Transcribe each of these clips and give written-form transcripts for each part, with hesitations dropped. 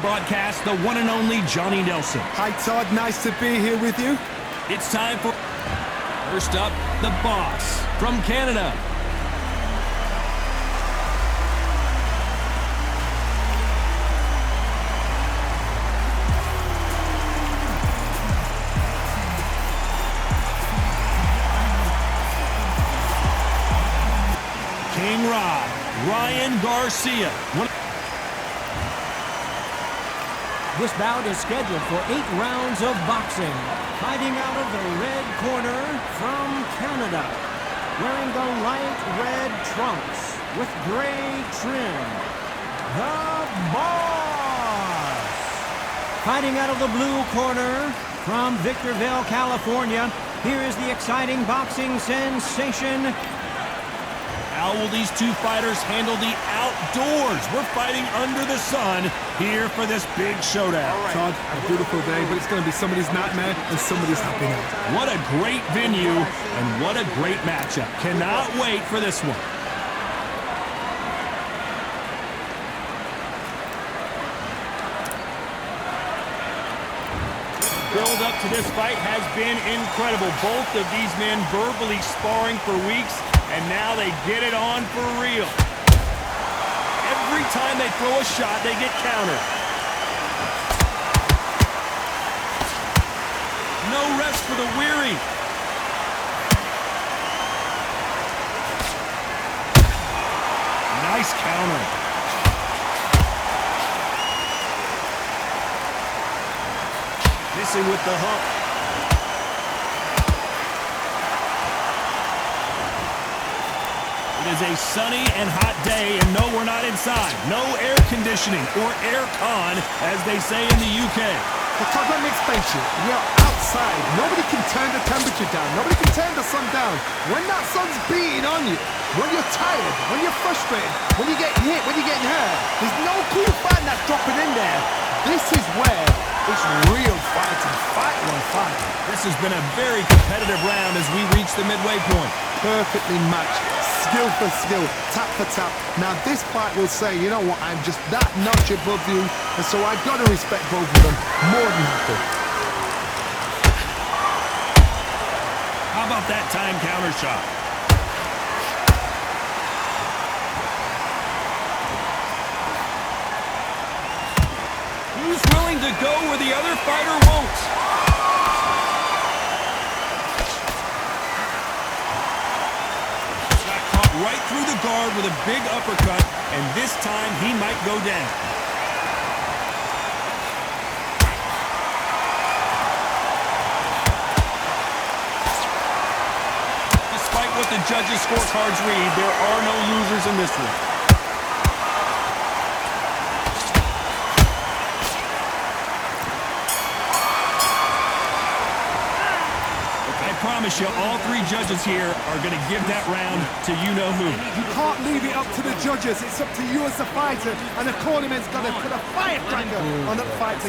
Broadcast, the one and only Johnny Nelson. Hi Todd, nice to be here with you. It's time for... First up, the boss from Canada. King Rod, Ryan Garcia. This bout is scheduled for 8 rounds of boxing. Fighting out of the red corner from Canada, wearing the light red trunks with gray trim, the Boss. Fighting out of the blue corner from Victorville, California, here is the exciting boxing sensation. How will these two fighters handle the outdoors? We're fighting under the sun here for this big showdown. Todd, a beautiful day, but it's going to be somebody's nightmare and somebody's happy night. What a great venue and what a great matchup. Cannot wait for this one. Build up to this fight has been incredible. Both of these men verbally sparring for weeks, and now they get it on for real. Every time they throw a shot, they get countered. No rest for the weary. Nice counter. Missing with the hook. It is a sunny and hot day, and no, we're not inside. No air conditioning, or air con, as they say in the UK. Well, Todd, let me explain to you. You're outside. Nobody can turn the temperature down. Nobody can turn the sun down. When that sun's beating on you, when you're tired, when you're frustrated, when you get hit, when you're getting hurt, there's no cool fan that's dropping in there. This is where it's real fighting. Fight on fight. This has been a very competitive round as we reach the midway point. Perfectly matched. Skill for skill, tap for tap. Now this fight will say, you know what, I'm just that notch above you, and so I've got to respect both of them more than happy. How about that time counter shot? Who's willing to go where the other fighter won't? Right through the guard with a big uppercut, and this time he might go down. Despite what the judges' scorecards read, there are no losers in this one. I promise you, all three judges here are going to give that round to you-know-who. You can't leave it up to the judges. It's up to you as the fighter, and the cornerman's got to put a firecracker on that fight.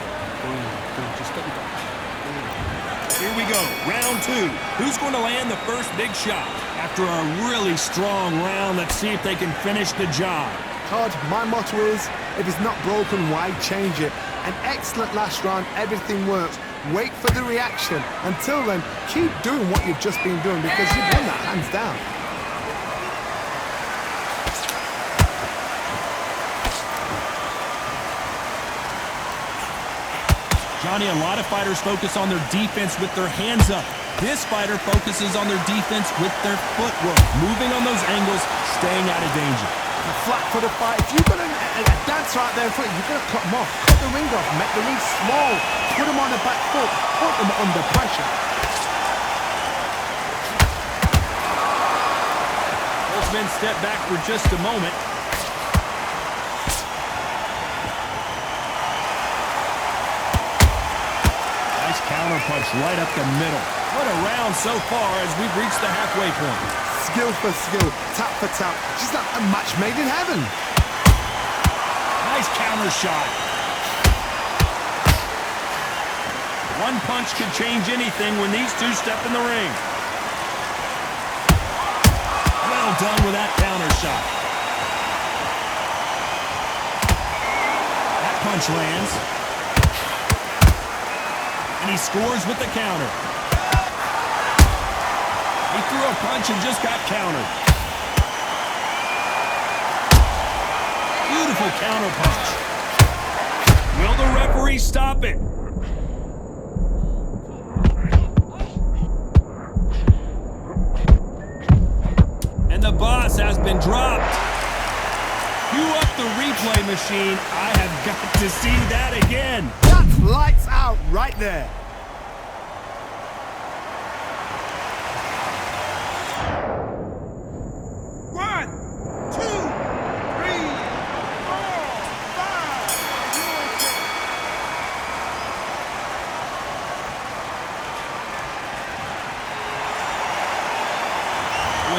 Here we go, round two. Who's going to land the first big shot? After a really strong round, let's see if they can finish the job. Todd, my motto is, if it's not broken, why change it? An excellent last round, everything works. Wait for the reaction. Until then, keep doing what you've just been doing because you've won that hands down. Johnny, a lot of fighters focus on their defense with their hands up. This fighter focuses on their defense with their footwork, moving on those angles, staying out of danger. A flat for the fight. If you've got a dancer out there in front, you've got to cut them off. Cut the ring off, make the ring small. Put them on the back foot. Put them under pressure. Both men step back for just a moment. Nice counter punch right up the middle. What a round so far as we've reached the halfway point. Skill for skill, tap for tap. Just like a match made in heaven. Nice counter shot. One punch could change anything when these two step in the ring. Well done with that counter shot. That punch lands. And he scores with the counter. He threw a punch and just got countered. Beautiful counter punch. Will the referee stop it? And the boss has been dropped. Cue up the replay machine. I have got to see that again. That's lights out right there.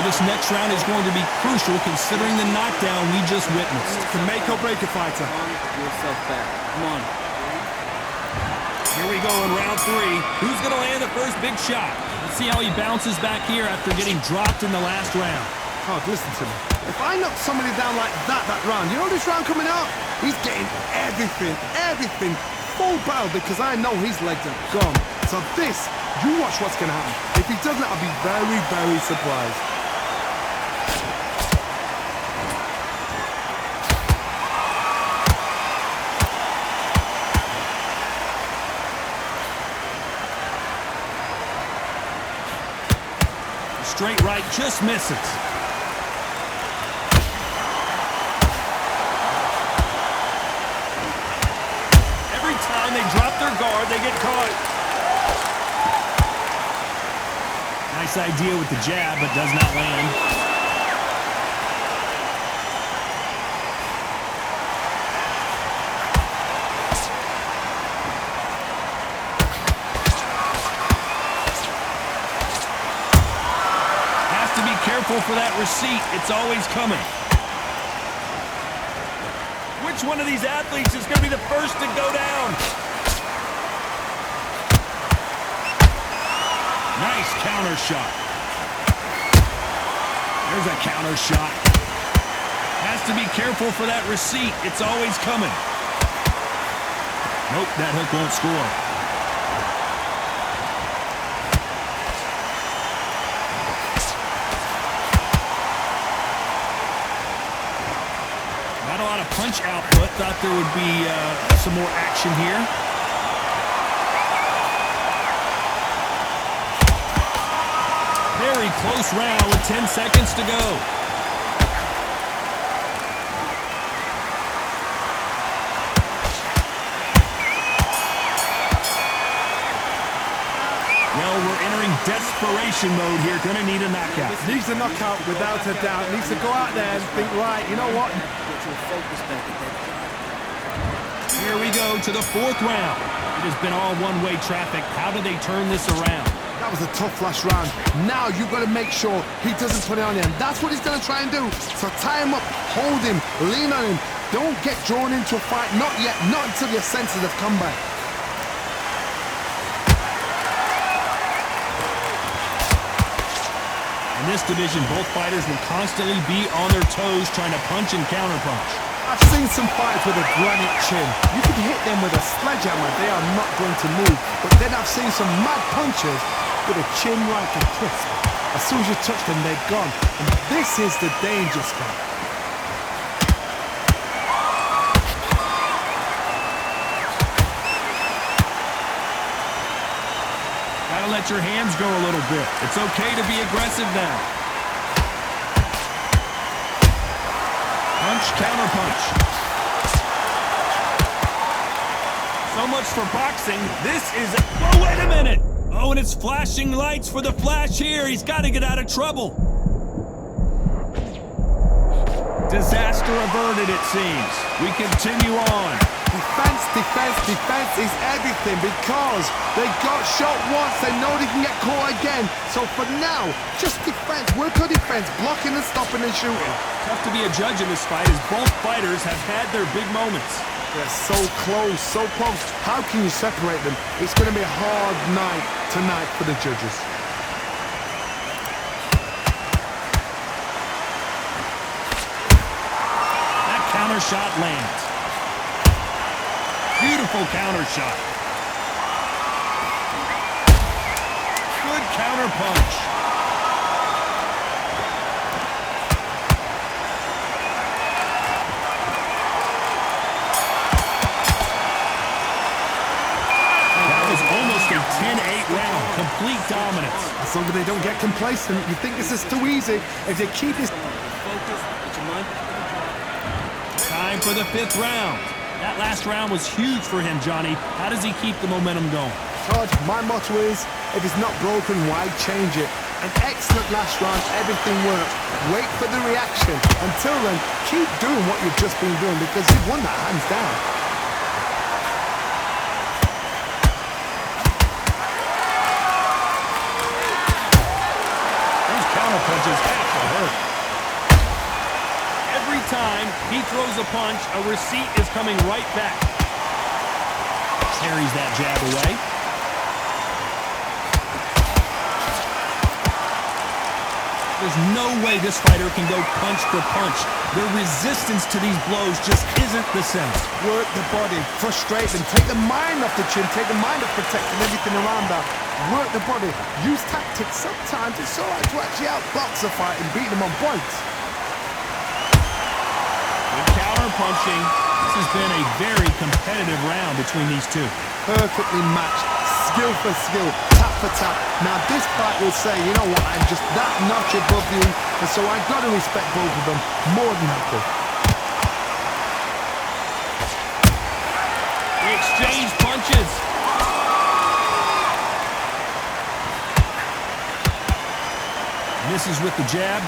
This next round is going to be crucial considering the knockdown we just witnessed. To make or break a fighter. Yourself back. Come on. Here we go in round 3. Who's going to land the first big shot? Let's see how he bounces back here after getting dropped in the last round. Oh, listen to me. If I knock somebody down like that round, you know this round coming out? He's getting everything full barrel because I know his legs are gone. So this, you watch what's going to happen. If he doesn't, I'll be very surprised. Straight right just misses. Every time they drop their guard, they get caught. Nice idea with the jab, but does not land. Careful for that receipt. It's always coming. Which one of these athletes is going to be the first to go down? Nice counter shot. There's a counter shot. Has to be careful for that receipt. It's always coming. Nope, that hook won't score. A lot of punch output. Thought there would be some more action here. Very close round with 10 seconds to go. Well, we're entering desperation mode here. Gonna need a knockout. Needs a knockout without a doubt. Needs to go out there and think, right, you know what? Here we go to the 4th round. It has been all one-way traffic. How do they turn this around? That was a tough last round. Now you've got to make sure he doesn't put it on you. And that's what he's going to try and do. So tie him up, hold him, lean on him. Don't get drawn into a fight. Not yet. Not until your senses have come back. In this division, both fighters will constantly be on their toes trying to punch and counterpunch. I've seen some fighters with a granite chin. You can hit them with a sledgehammer, they are not going to move. But then I've seen some mad punchers with a chin like a crisp. As soon as you touch them, they're gone. And this is the danger spot. Gotta let your hands go a little bit. It's okay to be aggressive now. Punch, counter punch. So much for boxing. This is... Oh, wait a minute! Oh, and it's flashing lights for the Flash here. He's got to get out of trouble. Disaster averted, it seems. We continue on. Defense is everything because they got shot once, they know they can get caught again. So for now, just defense, work on defense, blocking and stopping and shooting. Tough to be a judge in this fight as both fighters have had their big moments. They're so close, so close. How can you separate them? It's going to be a hard night tonight for the judges. That counter shot lands. Beautiful counter shot. Good counter punch. That was almost a 10-8 round. Complete dominance. As long as they don't get complacent, you think this is too easy. If they keep this... Focus. Get your mind. Time for the 5th round. That last round was huge for him, Johnny. How does he keep the momentum going? Todd, my motto is, if it's not broken, why change it? An excellent last round, everything worked. Wait for the reaction. Until then, keep doing what you've just been doing because you've won that hands down. Those counter punches have to hurt. Every time he throws a punch, a receipt is coming right back. Carries that jab away. There's no way this fighter can go punch for punch. Their resistance to these blows just isn't the same. Work the body, frustrate them, take the mind off the chin, take the mind off protecting everything around that. Work the body, use tactics. Sometimes it's all right to actually outbox a fight and beat them on points. Good counter punching. This has been a very competitive round between these two. Perfectly matched, skill for skill, tap for tap. Now this fight will say, you know what, I'm just that notch above you, and so I've got to respect both of them more than happy. They exchange punches. Misses with the jab.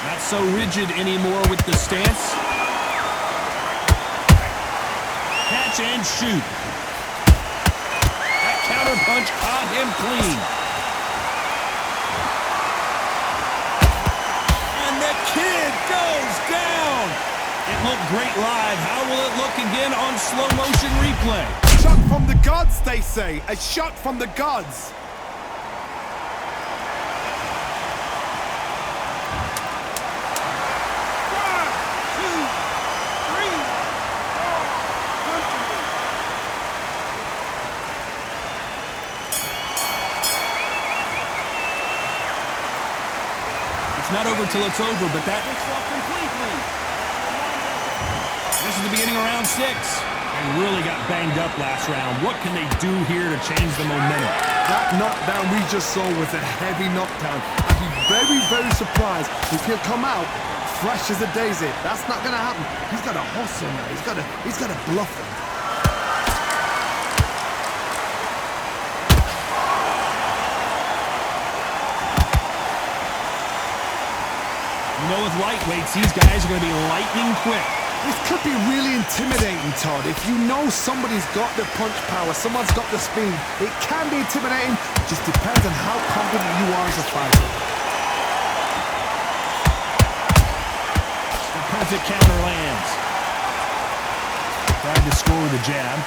Not so rigid anymore with the stance. Catch and shoot. That counter punch caught him clean. And the kid goes down. It looked great live. How will it look again on slow motion replay? Shot from the gods, they say. A shot from the gods. It's not over till it's over, but that... This is the beginning of round 6. And really got banged up last round. What can they do here to change the momentum? That knockdown we just saw was a heavy knockdown. I'd be very, very surprised if he'll come out fresh as a daisy. That's not going to happen. He's got to hustle now. He's got to bluff him. You know, with lightweights, these guys are going to be lightning quick. This could be really intimidating, Todd. If you know somebody's got the punch power, someone's got the speed, it can be intimidating. It just depends on how confident you are as a fighter. The perfect counter lands. Tried to score with a jab.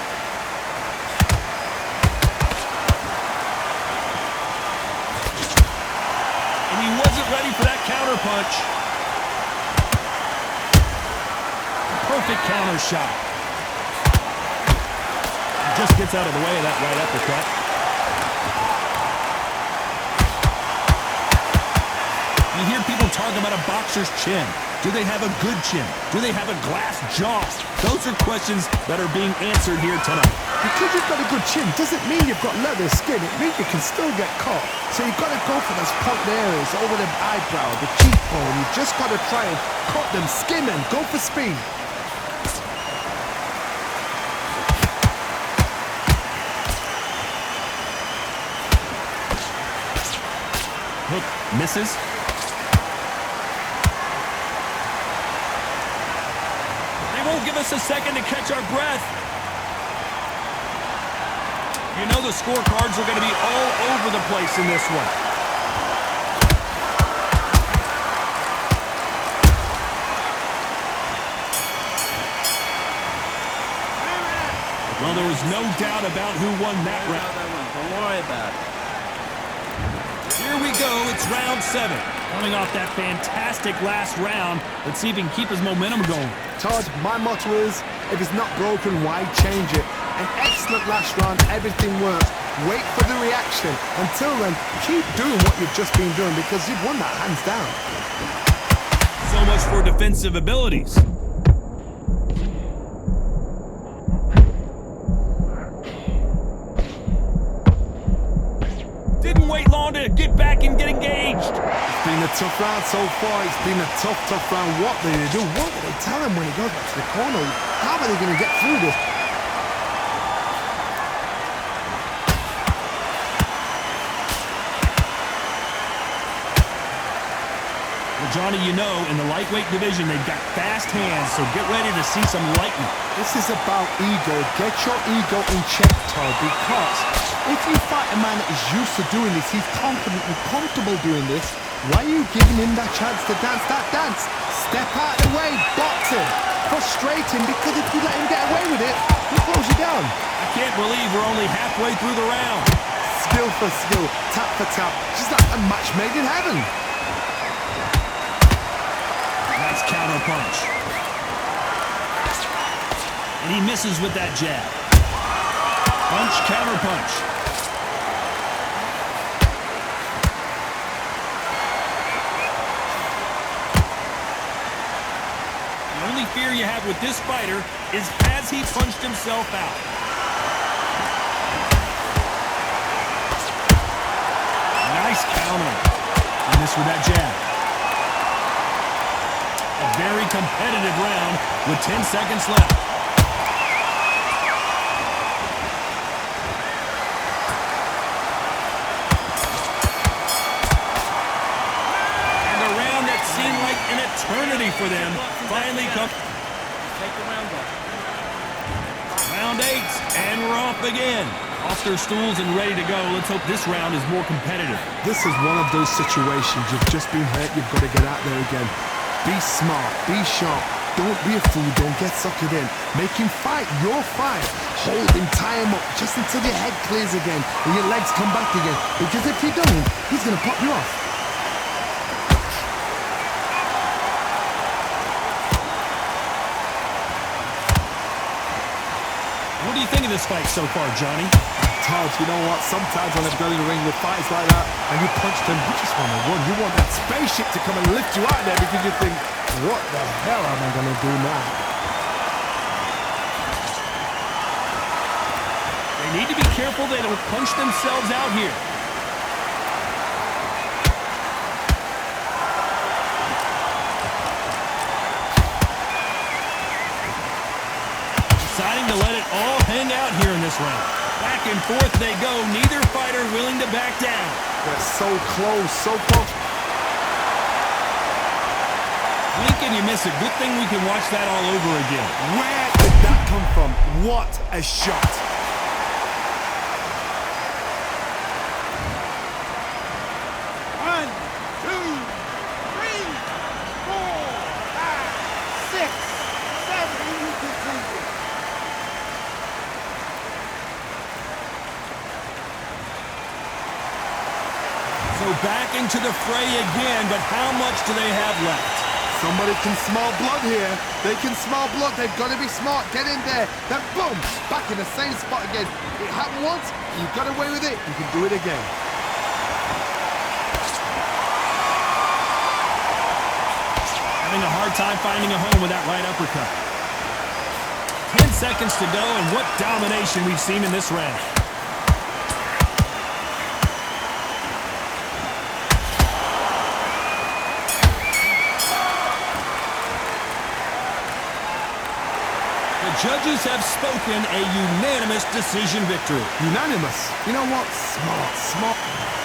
And he wasn't ready for that counter punch. Perfect counter shot. Just gets out of the way of that right uppercut. You hear people talk about a boxer's chin. Do they have a good chin? Do they have a glass jaw? Those are questions that are being answered here tonight. Because you've got a good chin doesn't mean you've got leather skin. It means you can still get caught. So you've got to go for those point areas over the eyebrow, the cheekbone. You've just got to try and cut them, skin them, go for speed. Hook misses. They won't give us a second to catch our breath. You know the scorecards are going to be all over the place in this one. Well, there was no doubt about who won that round. Don't worry about it. Here we go, it's round 7. Coming off that fantastic last round, let's see if he can keep his momentum going. Todd, my motto is, if it's not broken, why change it? An excellent last round, everything works. Wait for the reaction. Until then, keep doing what you've just been doing because you've won that hands down. So much for defensive abilities. Didn't wait long to get back and get engaged. It's been a tough round so far. It's been a tough round. What do they do? What do they tell him when he goes back to the corner? How are they going to get through this? Johnny, you know, in the lightweight division, they've got fast hands, so get ready to see some lightning. This is about ego. Get your ego in check, Todd, because if you fight a man that is used to doing this, he's confident and comfortable doing this, why are you giving him that chance to dance that dance? Step out of the way, box him, frustrate him, because if you let him get away with it, he'll close you down. I can't believe we're only halfway through the round. Skill for skill, tap for tap, just like a match made in heaven. Nice counter punch. And he misses with that jab. Punch, counter punch. The only fear you have with this fighter is has he punched himself out? Nice counter. And this with that jab. A very competitive round with 10 seconds left. And a round that seemed like an eternity for them finally comes. Take the round off. Round 8, and we're off again. Off their stools and ready to go. Let's hope this round is more competitive. This is one of those situations. You've just been hurt. You've got to get out there again. Be smart. Be sharp. Don't be a fool. Don't get suckered in. Make him fight your fight. Hold him. Tie him up just until your head clears again and your legs come back again. Because if you don't, he's going to pop you off. What do you think of this fight so far, Johnny? Todd, you know what? Sometimes when I've gone in the ring with fights like that and you punched him, you just want to run. You want that spaceship to come and lift you out there because you think, what the hell am I going to do now? They need to be careful they don't punch themselves out here. Deciding to let it all hang out here in this round. Back and forth they go, neither fighter willing to back down. They're so close, so close. Blink and you miss it. Good thing we can watch that all over again. Where did that come from? What a shot. One, two, three, four, five, six, seven, and you continue. So back into the fray again, but how much do they have left? Somebody can smell blood here. They can smell blood. They've got to be smart. Get in there. Then boom, back in the same spot again. It happened once. You got away with it. You can do it again. Having a hard time finding a home with that right uppercut. 10 seconds to go, and what domination we've seen in this round. The judges have spoken, a unanimous decision victory. Unanimous. You know what? Smart, smart.